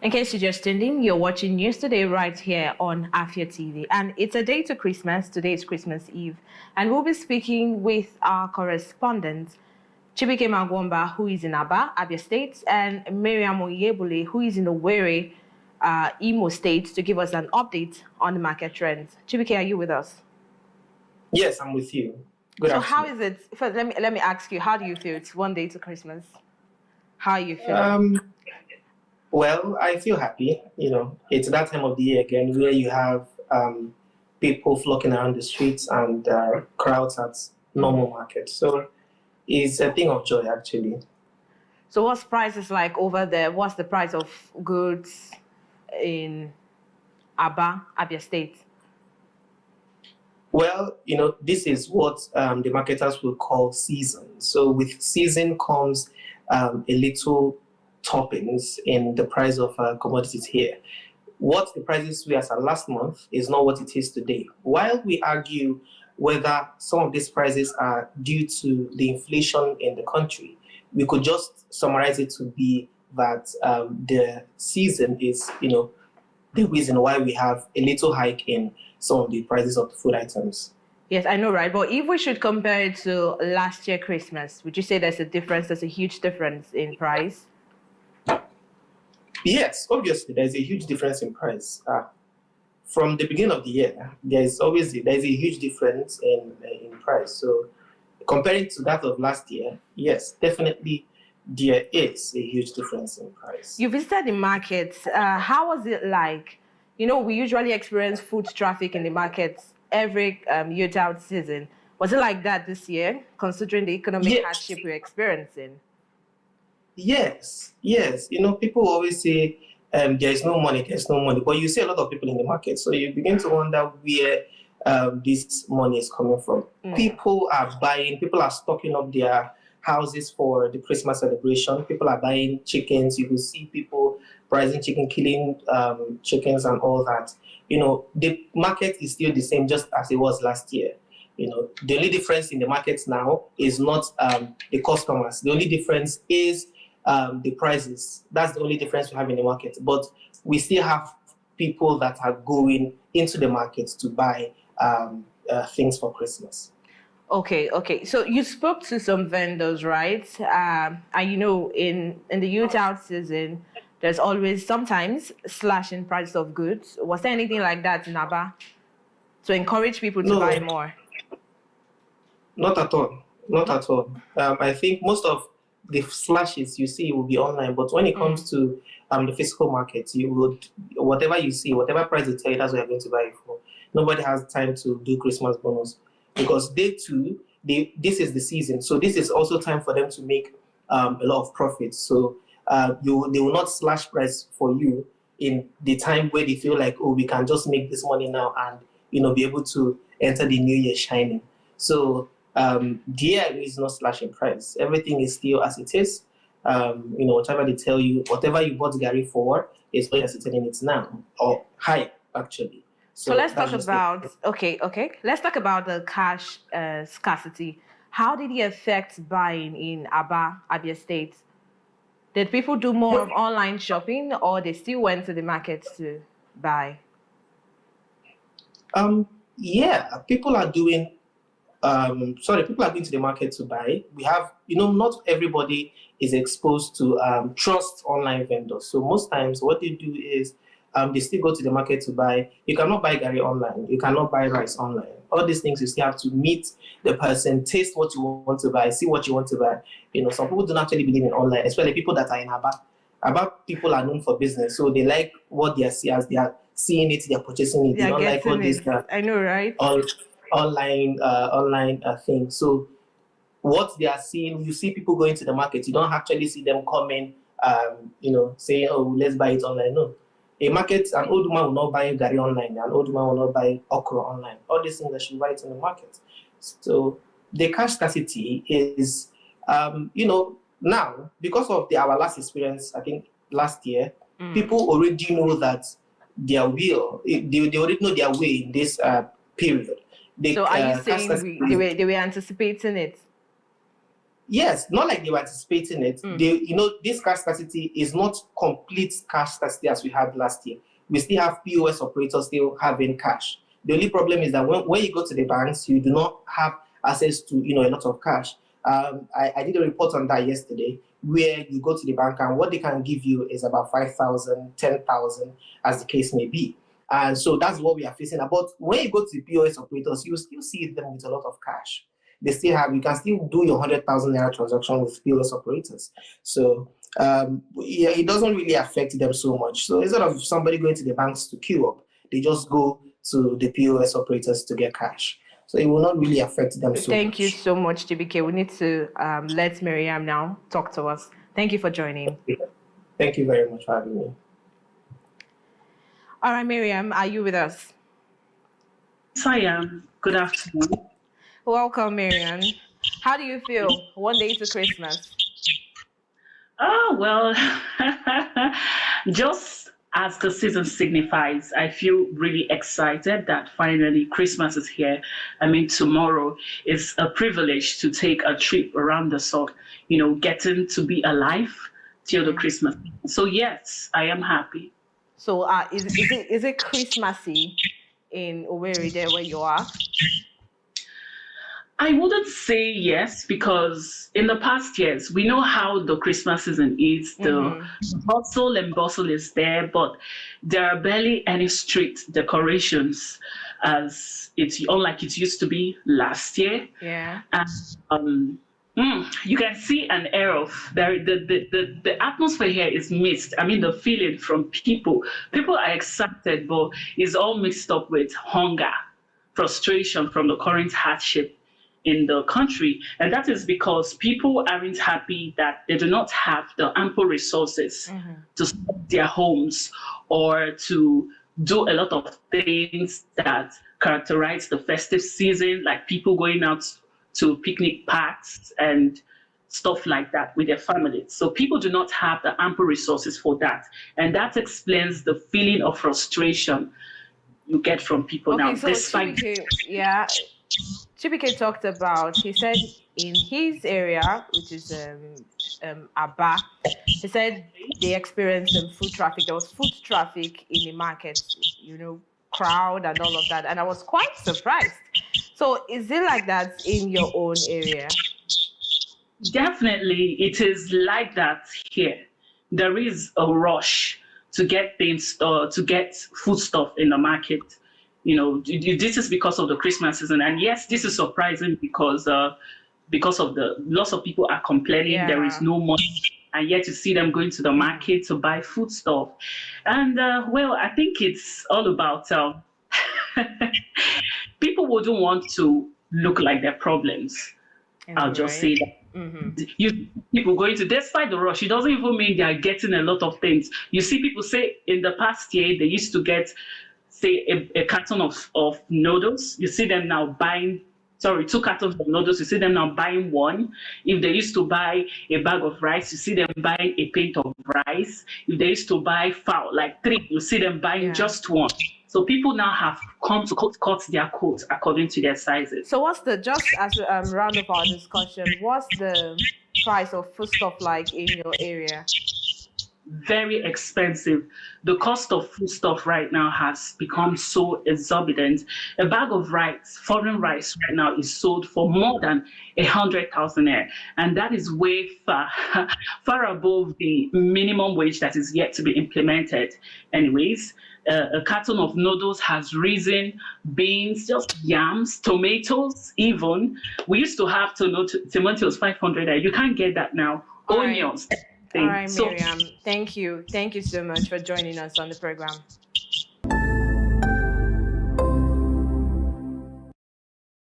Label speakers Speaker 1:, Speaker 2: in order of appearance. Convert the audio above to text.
Speaker 1: In case you're just tuned in, you're watching News Today right here on Afia TV. And it's a day to Christmas. Today is Christmas Eve. And we'll be speaking with our correspondent, Chibuike Magwamba, who is in Aba, Abia State, and Miriam Oyebule, who is in Owerri, Imo State, to give us an update on the market trends. Chibuike, are you with us?
Speaker 2: Yes, I'm with you. Good
Speaker 1: afternoon. How is it? First, let me ask you, how do you feel? It's one day to Christmas. How are you feeling?
Speaker 2: Well, I feel happy. It's that time of the year again where you have people flocking around the streets and crowds at normal markets. So it's a thing of joy, actually.
Speaker 1: So what's prices like over there? What's the price of goods in Aba, Abia State?
Speaker 2: Well, this is what the marketers will call season. So with season comes a little toppings in the price of commodities here. What the prices were as of last month is not what it is today. While we argue whether some of these prices are due to the inflation in the country, we could just summarize it to be that the season is, the reason why we have a little hike in some of the prices of the food items.
Speaker 1: Yes, I know, right? But if we should compare it to last year Christmas, would you say there's a huge difference in price?
Speaker 2: Yes, obviously, there's a huge difference in price. From the beginning of the year, there's a huge difference in price. So comparing to that of last year, yes, definitely there is a huge difference in price.
Speaker 1: You visited the markets. How was it like? We usually experience food traffic in the markets every year-out season. Was it like that this year, considering the economic hardship we're experiencing?
Speaker 2: Yes. People always say there's no money, but you see a lot of people in the market, so you begin to wonder where this money is coming from. People are buying, people are stocking up their houses for the Christmas celebration. People are buying chickens. You will see people pricing chicken, killing chickens and all that. The market is still the same, just as it was last year. The only difference in the markets now is not the customers. The only difference is the prices. That's the only difference we have in the market. But we still have people that are going into the market to buy things for Christmas.
Speaker 1: Okay. So you spoke to some vendors, right? And in the youth-out season, there's always sometimes slashing price of goods. Was there anything like that in Aba to encourage people to buy more?
Speaker 2: Not at all. I think most of the slashes you see will be online, but when it comes to the physical market, you would, whatever you see, whatever price they tell you, that's what you're going to buy it for. Nobody has time to do Christmas bonus because this is the season. So this is also time for them to make a lot of profits. So they will not slash price for you in the time where they feel like, we can just make this money now and be able to enter the new year shining. So there is no slashing price. Everything is still as it is. Whatever they tell you, whatever you bought Gary for is what you're selling it now, or high actually.
Speaker 1: So let's talk about Let's talk about the cash scarcity. How did it affect buying in Aba, Abia State? Did people do more of online shopping, or they still went to the market to buy?
Speaker 2: People are doing. People are going to the market to buy. We have, not everybody is exposed to trust online vendors. So most times what they do is they still go to the market to buy. You cannot buy Gary online. You cannot buy rice online. All these things you still have to meet the person, taste what you want to buy, see what you want to buy. Some people don't actually believe in online, especially people that are in Aba. Aba people are known for business, so they like what they see as they are seeing it, they are purchasing it. They don't like all this.
Speaker 1: I know, right?
Speaker 2: Online thing. So what they are seeing, you see people going to the market. You don't actually see them coming, saying, let's buy it online. No. A market, an old woman will not buy Gary online. An old woman will not buy okra online. All these things that she buys in the market. So the cash scarcity is, now, because of our last experience, I think last year, people already know that they already know their way in this period.
Speaker 1: So are you saying they were anticipating it?
Speaker 2: Yes, not like they were anticipating it. They, this cash scarcity is not complete cash scarcity as we had last year. We still have POS operators still having cash. The only problem is that when you go to the banks, you do not have access to a lot of cash. I did a report on that yesterday, where you go to the bank and what they can give you is about 5,000, 10,000, as the case may be. And so that's what we are facing. But when you go to the POS operators, you still see them with a lot of cash. They still have, you can still do your 100,000 naira transaction with POS operators. So it doesn't really affect them so much. So instead of somebody going to the banks to queue up, they just go to the POS operators to get cash. So it will not really affect them so much.
Speaker 1: Thank you so much, TBK. We need to let Miriam now talk to us. Thank you for joining.
Speaker 2: Thank you very much for having me.
Speaker 1: All right, Miriam, are you with us?
Speaker 3: Yes, I am. Good afternoon.
Speaker 1: Welcome, Miriam. How do you feel one day to Christmas?
Speaker 3: Oh, well, just as the season signifies, I feel really excited that finally Christmas is here. I mean, tomorrow is a privilege to take a trip around the sun, getting to be alive till the Christmas. So yes, I am happy.
Speaker 1: So is it Christmassy in Owerri there where you are?
Speaker 3: I wouldn't say yes, because in the past years, we know how the Christmas season is. The hustle and bustle is there, but there are barely any street decorations unlike it used to be last year.
Speaker 1: Yeah.
Speaker 3: And you can see an air of the atmosphere here is mixed. I mean, the feeling from people are excited, but it's all mixed up with hunger, frustration from the current hardship in the country. And that is because people aren't happy that they do not have the ample resources to stock their homes or to do a lot of things that characterize the festive season, like people going out to picnic parks and stuff like that with their families. So people do not have the ample resources for that. And that explains the feeling of frustration you get from people now.
Speaker 1: So Chibike talked about, he said in his area, which is Aba, he said they experienced food traffic. There was food traffic in the market, crowd and all of that. And I was quite surprised. So is it like that in your own area?
Speaker 3: Definitely, it is like that here. There is a rush to get things, to get foodstuff in the market. This is because of the Christmas season. And yes, this is surprising because of the lots of people are complaining there is no money, and yet you see them going to the market to buy foodstuff. And I think it's all about people wouldn't want to look like their problems. I'll just say that. People going to, despite the rush, it doesn't even mean they are getting a lot of things. You see people say in the past year, they used to get, say, a carton of noodles. You see them now buying, 2 cartons of noodles. You see them now buying 1. If they used to buy a bag of rice, you see them buying a pint of rice. If they used to buy fowl, like 3, you see them buying just 1. So people now have come to cut their coats according to their sizes.
Speaker 1: So what's just as a round of our discussion, what's the price of foodstuff like in your area?
Speaker 3: Very expensive. The cost of foodstuff right now has become so exorbitant. A bag of rice, foreign rice right now, is sold for more than 100,000 naira, and that is way far above the minimum wage that is yet to be implemented. Anyways, a carton of noodles has risen, beans, just yams, tomatoes even. We used to have tomatoes 500. You can't get that now. Onions.
Speaker 1: All right, Miriam. Thank you. Thank you so much for joining us on the program.